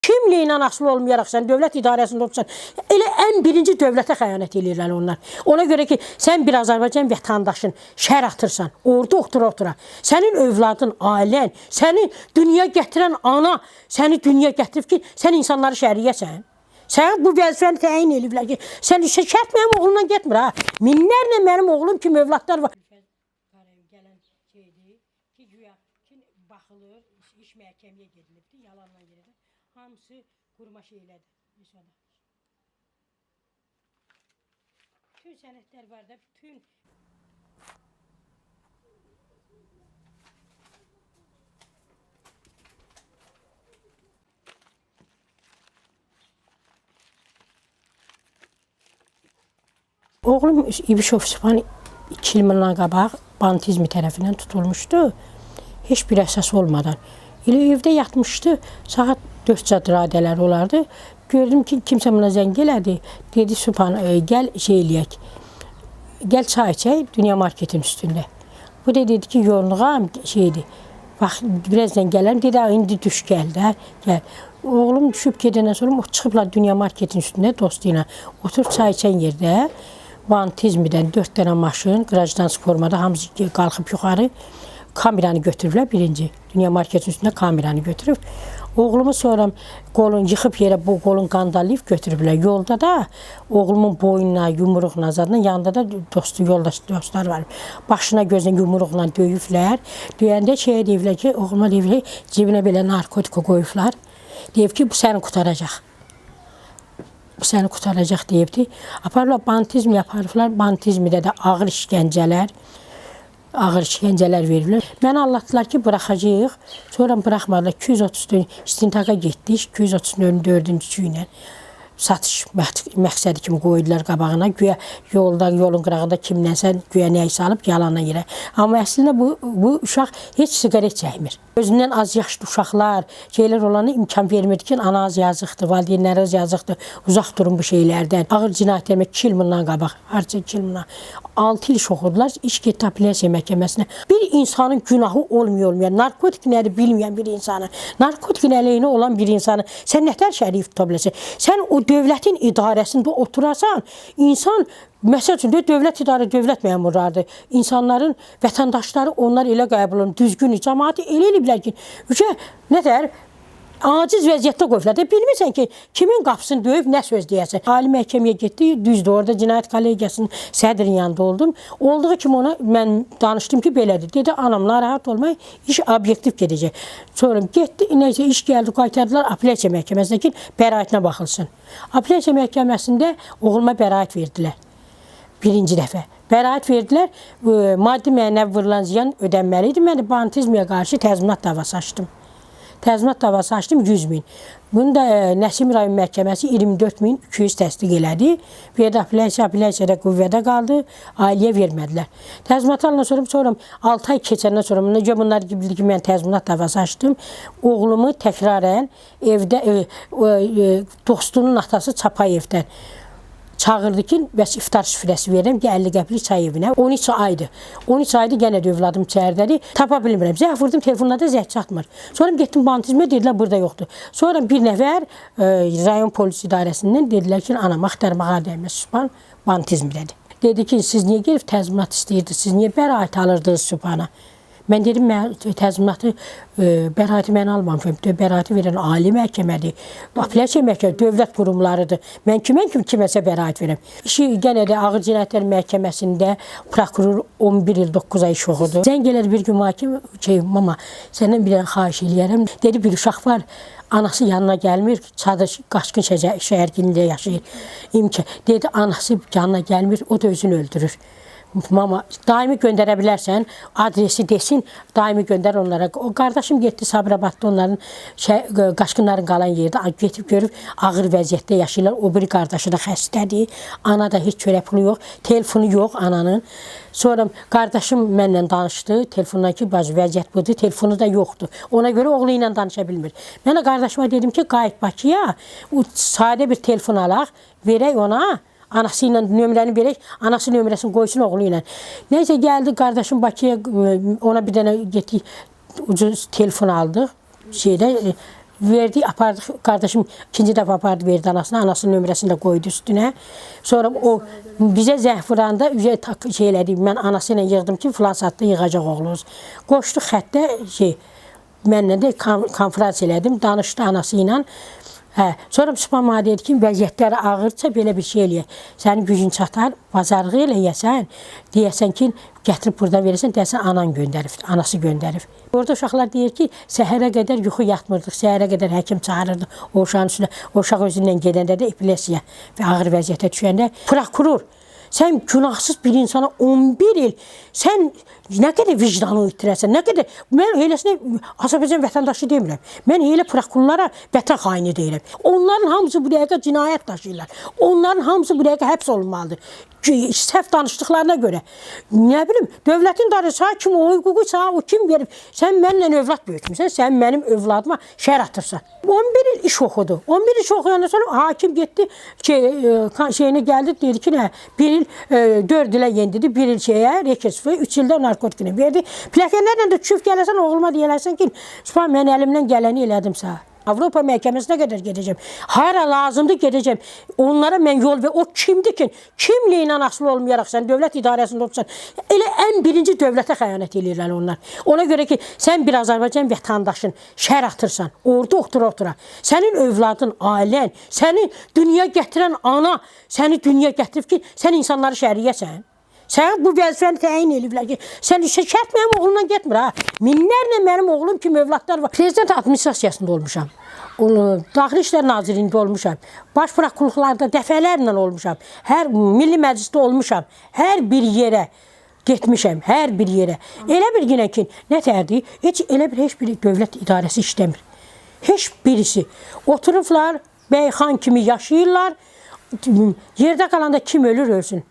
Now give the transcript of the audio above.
Kimlə asılı olmayaraq sən dövlət idarəsində olursan, elə ən birinci dövlətə xəyanət edirlər onlar. Ona görə ki, sən bir Azərbaycan vətəndaşın şər atırsan, orada otura-otura. Sənin övladın, ailən, səni dünya gətirən ana, səni dünya gətirib ki, sən insanları şəriyəsən. Sən bu vəzifəni təyin ediblər ki, sən işə şərt mənim oğlumla getmir ha. Minlərlə mənim oğlum kimi övladlar var. Gələn şeydir ki, güya baxılır, iş məhkəməyə gedilibdir, yalanla gedir. Hamısı qurma şeylədir. Bütün sənədlər var da, bütün oğlum İbişov Sübhan 2 il bundan qabaq bantizmi tərəfindən tutulmuşdu. Heç bir əsas olmadan. Elə evdə yatmışdı, saat 4 radələr olardı. Gördüm ki, kimsə buna zəng elədi. Dedi, Sübhan, gəl şey eləyək. Gəl çay içək, Dünya Marketin üstündə. Bu da dedi ki, yorluğam şeydir. Bax, birazdan gələrəm. Dedi, indi düş gəl də, gəl. Oğlum düşüb gedəndən sonra o çıxıblar Dünya Marketin üstündə dostu ilə. Oturub çay içən yerdə bantizmdən 4 dənə maşın, qrajdan formada hamısı qalxıb yuxarı kameranı götürüblər birinci. Dünya Marketin üstündə kameranı götürüb. Oğlumu sonra qolun yıxıb yerə bu qolun qandalayıb götürüblər. Yolda da oğlumun boynuna, yumruqla zadına, yanında da dostlar var. Başına gözünə yumruqla döyüblər. Döyəndə şey deyiblər ki, oğluma deyiblər, cibinə belə narkotika qoyublar. Deyib ki, bu səni qutaracaq. Bu səni qutaracaq deyibdi. Aparırlar, bantizm yaparıblar. Bantizmdə də ağır işgəncələr verirlər. Məni anlatdılar ki, buraxacağıq. Sonra buraxmadılar. 230 istintaqa getdik. 234-cü ilə satış məqsədi kimi qoydular qabağına. Güya yolun qırağında kimlənsə güya nəysə alıb yalanla yerə. Amma əslində bu uşaq heç siqaret çəkmir. Özündən az yaşlı uşaqlar, şeylər olana imkan vermirdi ki, ana az yazıqdır, valideynləri az yazıqdır, uzaq durun bu şeylərdən. Ağır cinayətlərə 2 il bundan qabaq, harca 2 il bundan 6 il oxudular, iş getdi apellyasiya məhkəməsinə. Bir insanın günahı olmayan, narkotik nədir bilməyən bir insanı, narkotik əleyhinə olan bir insanı sən nətər şərif tuta biləsən? Sən o dövlətin idarəsində oturasan, insan, məsəl üçün, dövlət məmurlardır. İnsanların, vətəndaşları onlar elə qəbul olun, düzgün, cəmaatı elə eləyiblər ki, nətər, aciz vəziyyətdə qoyublar. Bilmirsən ki, kimin qapısını döyüb, nə söz deyəsən. Ali məhkəməyə getdi, düzdür, orada cinayət kollegiyasının sədrin yanında oldum. Olduğu kimi ona mən danışdım ki, belədir. Dedi, anam, narahat olmayın, iş obyektiv gedəcək. Sonra getdi, neysə, iş gəldi, qaytardılar apellyasiya məhkəməsinə ki, bəraətinə baxılsın. Apellyasiya məhkəməsində oğluma bəraət verdilər. Birinci dəfə. Bəraət verdilər, maddi mənəvi vurulan ziyan ödənməlidir. Mən bantizmiyə qarşı təzminat davası açdım. Təzminat davası açdım 100.000. Bunu da Nəsim rayon məhkəməsi 24.200 təsdiq elədi. Verdi apellyasiyada qüvvədə qaldı, ailəyə vermədilər. Təzminat alandan sonra 6 ay keçəndən sonra bunlar bildi ki, mən təzminat davası açdım. Oğlumu təkrarən evdə dostunun atası Çapayevdən çağırdı ki, bəs iftar süfrəsi verirəm ki, 50 qəplik çay evinə. 13 aydır. 13 aydır yenə də övladım içəridədir. Tapa bilmirəm. Zəng vurdum, telefonda da zəng çatmır. Sonra getdim bantizmə, dedilər, burada yoxdur. Sonra bir nəfər rayon polis idarəsindən dedilər ki, anam, axtarmağa dəyməz Sübhan bantizmdədir. Dedi ki, siz niyə gelib təzminat istəyirdiniz? Siz niyə bəraət alırdınız Sübhana? Mən dedim, təzminatı, bəraəti mən almamışam. Bəraəti verən ali məhkəmədir, apellyasiya məhkəmədir, dövlət qurumlarıdır. Mən kiməsə bəraət verəm. İşi yenə də ağır cinayətlər məhkəməsində prokuror 11 il 9 ay iş oxudu. Zəng elədi bir gün mama, səndən bir xahiş eləyərəm. Dedi, bir uşaq var, anası yanına gəlmir, çadır qaçqın şəhərgilində yaşayır. Dedi, anası yanına gəlmir, o da özünü öldürür. Mama, daimi göndərə bilərsən, adresi desin, daimi göndər onlara. O qardaşım getdi Sabirabadda onların qaçqınların qalan yerdə getib görüb ağır vəziyyətdə yaşayırlar. O biri qardaşı da xəstədir, ana da heç çörək pulu yox, telefonu yox ananın. Sonra qardaşım mənlə danışdı, telefondan ki, vəziyyət budur, telefonu da yoxdur. Ona görə oğlu ilə danışa bilmir. Mən də qardaşıma dedim ki, qayıt Bakıya, sadə bir telefon alaq, verək ona. Anası ilə nömrəni verək, anası nömrəsini qoysun oğlu ilə. Neysə gəldi, qardaşım Bakıya, ona bir dənə getdik, ucuz telefon aldıq. verdi, apardı. Qardaşım ikinci dəfə apardı, verdi anasına. Anasının nömrəsini də qoydu üstünə. Sonra o bizə zəng vuranda şey elədi. Mən anası ilə yığdım ki, filan saatda yığacaq oğlunuz. Qoşdu xəttə mənlə də konfrans elədim. Danışdı anası ilə. Sonra Sübhan mənə dedi ki, vəziyyətləri ağırsa belə bir şey eləyək. Sənin gücün çatar, bazarlığı eləyəsən, deyəsən ki, gətirib burada verirsən, deyəsən anan göndərib, anası göndərib. Orada uşaqlar deyir ki, səhərə qədər yuxu yatmırdıq, səhərə qədər həkim çağırırdı o uşağın üstünə. O uşaq özündən gedəndə də epilepsiya və ağır vəziyyətə düşəndə prokuror, sən günahsız bir insana 11 il, sən nə qədər vicdanı itirəsən, nə qədər, mən eləsinə Azərbaycan vətəndaşı demirəm. Mən elə prokurorlara vətən xaini deyirəm. Onların hamısı bu dəqiqə cinayət daşıyırlar. Onların hamısı bu dəqiqə həbs olunmalıdır. Səhv danışdıqlarına görə. Nə bilim, dövlətin darısı, kim o hüququ sana, o kim verib? Sən mənlə övlad böyütmüsən, sən mənim övladıma şər atırsan. 11 il iş oxudu. 11 il iş oxuyandan sonra hakim getdi, şeyinə gəldi, dedi ki, nə, 1 il 4 ilə yendidi, 1 il rekesifi, 3 ildə narkotikini verdi. Plakənlərlə də çüf gələsən, oğluma deyələrsən ki, Sübhan, mən əlimdən gələni elədim sənə. Avropa məhkəməsinə qədər gedəcəm. Hara lazımdır gedəcəm. Onlara mən yol ver. O kimdir ki? Kimliyilə asılı olmayaraq sən dövlət idarəsində olursan. Elə ən birinci dövlətə xəyanət edirlər onlar. Ona görə ki, sən bir Azərbaycan vətəndaşın şər atırsan. Orada otura-otura. Sənin övladın, ailən, səni dünya gətirən ana səni dünya gətirib ki, sən insanları şəriyəsən. Sən bu vəzifəni təyin ediblər ki, sən şərt mənim oğlumla getmir ha. Minlərlə mənim oğlum kimi övladlar var. Prezident administrasiyasında olmuşam. Daxili İşlər Nazirliyində olmuşam. Baş prokurorluqlarda dəfələrlə olmuşam. Hər Milli Məclisdə olmuşam. Hər bir yerə getmişəm, hər bir yerə. Elə bir günə ki, nə tərdi? Heç bir dövlət idarəsi işləmir. Heç birisi. Oturublar, bəyxan kimi yaşayırlar. Yerdə qalanda kim ölür, ölsün.